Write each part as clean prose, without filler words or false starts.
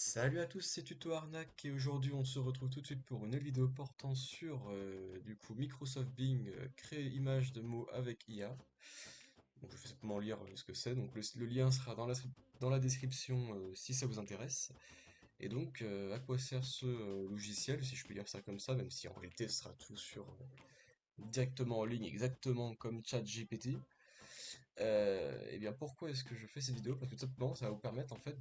Salut à tous, c'est Tuto Arnaque et aujourd'hui on se retrouve tout de suite pour une vidéo portant sur Microsoft Bing créer image de mots avec IA. Donc je vais simplement lire ce que c'est. Donc le lien sera dans la description si ça vous intéresse. Et donc à quoi sert ce logiciel, si je peux dire ça comme ça, même si en réalité ce sera tout directement en ligne, exactement comme ChatGPT. Et bien pourquoi est-ce que je fais cette vidéo? Parce que tout simplement ça va vous permettre en fait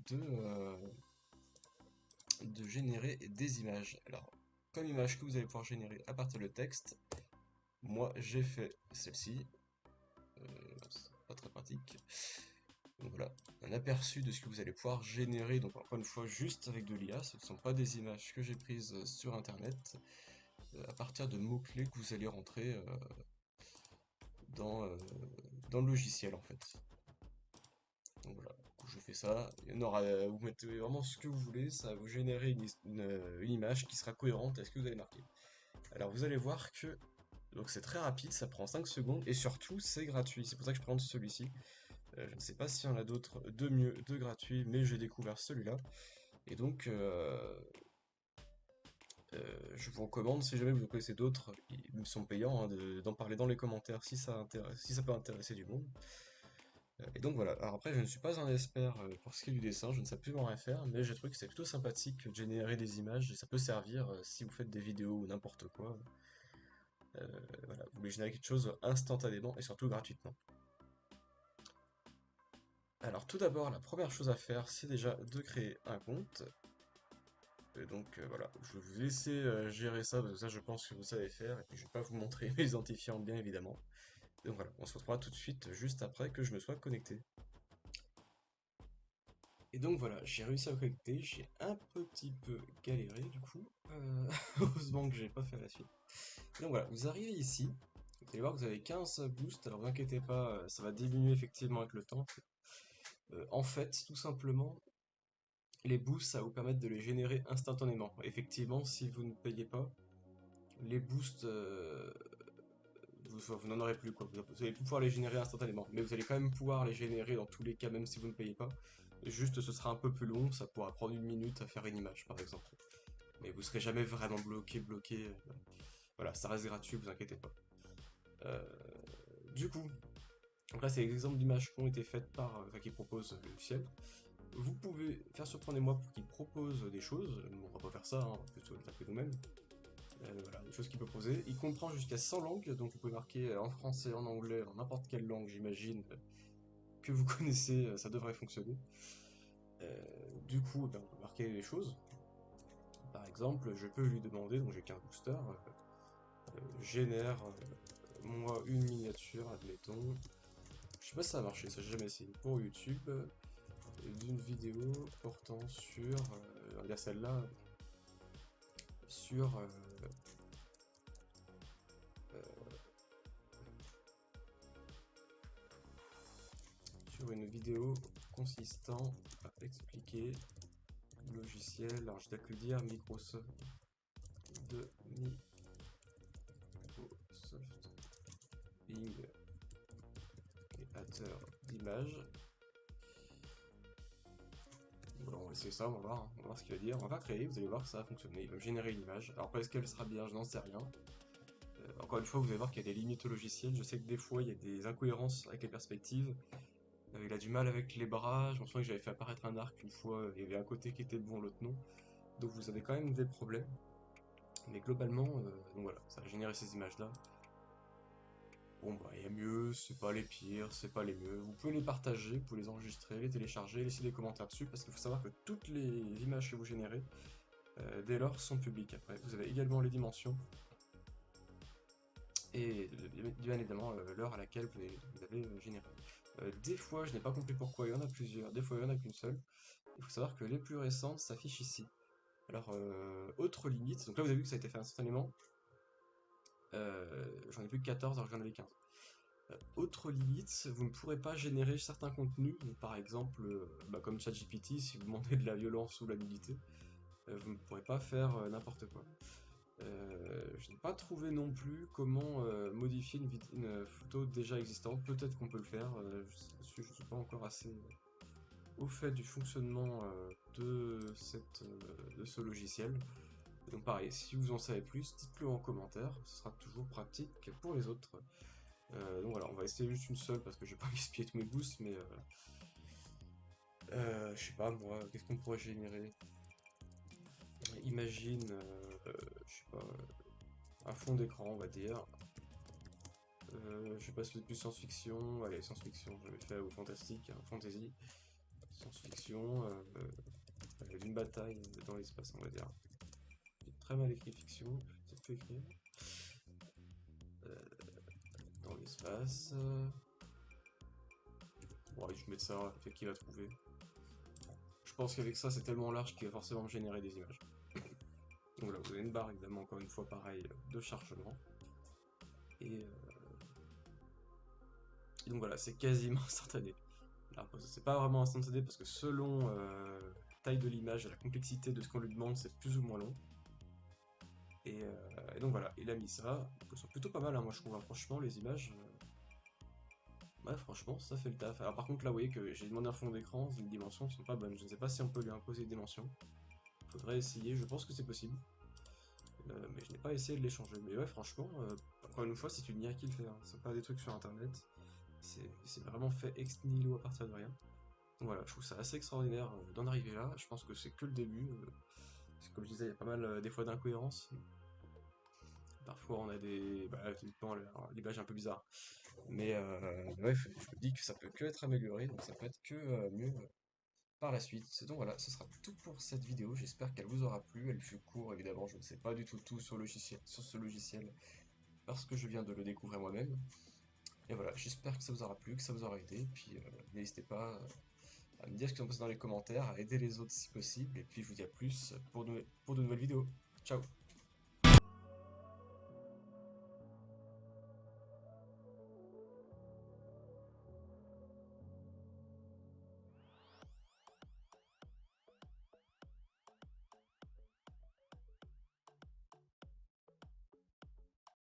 de générer des images. Alors, comme image que vous allez pouvoir générer à partir de texte, moi j'ai fait celle-ci, c'est pas très pratique. Donc voilà, un aperçu de ce que vous allez pouvoir générer, donc encore une fois juste avec de l'IA, ce ne sont pas des images que j'ai prises sur internet, à partir de mots-clés que vous allez rentrer dans, euh, dans le logiciel en fait. Donc voilà, je fais ça, il y en aura, vous mettez vraiment ce que vous voulez, ça va vous générer une image qui sera cohérente à ce que vous avez marqué. Alors vous allez voir que donc c'est très rapide, ça prend 5 secondes et surtout c'est gratuit. C'est pour ça que je prends celui-ci. Je ne sais pas s'il y en a d'autres de mieux, de gratuits, mais j'ai découvert celui-là. Et donc je vous recommande, si jamais vous connaissez d'autres, ils me sont payants, hein, d'en parler dans les commentaires si ça peut intéresser du monde. Et donc voilà, alors après je ne suis pas un expert pour ce qui est du dessin, je ne sais absolument rien faire, mais j'ai trouvé que c'est plutôt sympathique de générer des images et ça peut servir si vous faites des vidéos ou n'importe quoi. Voilà, vous voulez générer quelque chose instantanément et surtout gratuitement. Alors tout d'abord, la première chose à faire, c'est déjà de créer un compte. Et donc voilà, je vais vous laisser gérer ça, parce que ça je pense que vous savez faire, et puis je vais pas vous montrer mes identifiants bien évidemment. Donc voilà, on se retrouvera tout de suite juste après que je me sois connecté. Et donc voilà, j'ai réussi à me connecter, j'ai un petit peu galéré du coup, heureusement que j'ai pas fait la suite. Donc voilà, vous arrivez ici, vous allez voir que vous avez 15 boosts, alors vous inquiétez pas, ça va diminuer effectivement avec le temps. En fait, tout simplement, les boosts, ça va vous permettre de les générer instantanément. Effectivement, si vous ne payez pas, les boosts, vous n'en aurez plus quoi. Vous allez plus pouvoir les générer instantanément. Mais vous allez quand même pouvoir les générer dans tous les cas, même si vous ne payez pas. Juste, ce sera un peu plus long, ça pourra prendre une minute à faire une image, par exemple. Mais vous serez jamais vraiment bloqué. Voilà, ça reste gratuit, vous inquiétez pas. Euh, du coup, donc là, c'est les exemples d'images qui ont été faites enfin, qui proposent le logiciel. Vous pouvez faire surprendre-moi pour qu'il propose des choses. On va pas faire ça, hein, on va plutôt le taper nous-mêmes. Voilà, des choses qu'il peut proposer. Il comprend jusqu'à 100 langues, donc vous pouvez marquer en français, en anglais, en n'importe quelle langue, j'imagine, que vous connaissez, ça devrait fonctionner. Du coup, on peut marquer les choses. Par exemple, je peux lui demander, donc j'ai qu'un booster, génère moi une miniature, admettons. Je sais pas si ça a marché, ça j'ai jamais essayé. Pour YouTube, d'une vidéo portant sur, on va dire celle-là, sur sur une vidéo consistant à expliquer le logiciel, alors je dois que le dire, Microsoft Bing créateur d'images. Voilà, on va essayer ça, on va voir ce qu'il va dire. On va créer, vous allez voir que ça va fonctionner, il va me générer une image. Alors après, est-ce qu'elle sera bien, je n'en sais rien. Encore une fois, vous allez voir qu'il y a des limites au logiciel. Je sais que des fois, il y a des incohérences avec les perspectives. Il a du mal avec les bras. Je me souviens que j'avais fait apparaître un arc une fois. Il y avait un côté qui était bon, l'autre non. Donc vous avez quand même des problèmes. Mais globalement, donc voilà, ça a généré ces images-là. Bon bah, il y a mieux, c'est pas les pires, c'est pas les mieux. Vous pouvez les partager, vous pouvez les enregistrer, les télécharger, laisser des commentaires dessus, parce qu'il faut savoir que toutes les images que vous générez, dès lors, sont publiques. Après, vous avez également les dimensions, et bien évidemment l'heure à laquelle vous avez généré. Des fois, je n'ai pas compris pourquoi il y en a plusieurs, des fois il y en a qu'une seule. Il faut savoir que les plus récentes s'affichent ici. Alors, autre limite, donc là vous avez vu que ça a été fait instantanément, j'en ai plus que 14 alors que j'en avais 15. Autre limite, vous ne pourrez pas générer certains contenus, donc par exemple, comme ChatGPT, si vous demandez de la violence ou la nudité, vous ne pourrez pas faire n'importe quoi. Je n'ai pas trouvé non plus comment modifier une photo déjà existante. Peut-être qu'on peut le faire. Je ne suis pas encore assez au fait du fonctionnement de ce logiciel. Donc pareil, si vous en savez plus, dites-le en commentaire, ce sera toujours pratique pour les autres. Donc voilà, on va essayer juste une seule parce que j'ai pas gaspillé tous mes boosts, mais je sais pas moi, qu'est-ce qu'on pourrait générer? Imagine, je sais pas, un fond d'écran, on va dire. Je sais pas si c'est plus science-fiction, allez, science-fiction, j'avais fait, ou fantastique, hein, fantasy, science-fiction, d'une bataille dans l'espace, on va dire. J'ai très mal écrit fiction, j'ai peut écrire. Euh, dans l'espace. Bon, allez, je vais mettre ça, fait qu'il va trouver. Je pense qu'avec ça, c'est tellement large qu'il va forcément me générer des images. Donc là, vous avez une barre, évidemment, encore une fois, pareil, de chargement. Et donc voilà, c'est quasiment instantané. Alors, c'est pas vraiment instantané parce que selon la taille de l'image et la complexité de ce qu'on lui demande, c'est plus ou moins long. Et donc voilà, il a mis ça. Donc, elles sont plutôt pas mal, hein, moi je trouve, hein, franchement, les images. Ouais, franchement, ça fait le taf. Alors par contre, là, vous voyez que j'ai demandé un fond d'écran, une dimension qui sont pas bonnes. Je ne sais pas si on peut lui imposer des dimensions. Faudrait essayer, je pense que c'est possible. Mais je n'ai pas essayé de les changer. Mais ouais, franchement, encore une fois, c'est une IA qui le fait, hein. C'est pas des trucs sur internet. C'est vraiment fait ex nihilo à partir de rien. Donc voilà, je trouve ça assez extraordinaire d'en arriver là. Je pense que c'est que le début. Parce que comme je disais, il y a pas mal des fois d'incohérences. Parfois on a des. Bah, typiquement l'image est un peu bizarre. Mais ouais, je me dis que ça peut que être amélioré, donc ça peut être que mieux par la suite. Donc voilà, ce sera tout pour cette vidéo. J'espère qu'elle vous aura plu. Elle fut courte, évidemment, je ne sais pas du tout sur ce logiciel parce que je viens de le découvrir moi-même. Et voilà, j'espère que ça vous aura plu, que ça vous aura aidé. Puis n'hésitez pas à me dire ce que vous en pensez dans les commentaires, à aider les autres si possible. Et puis je vous dis à plus pour de nouvelles vidéos. Ciao!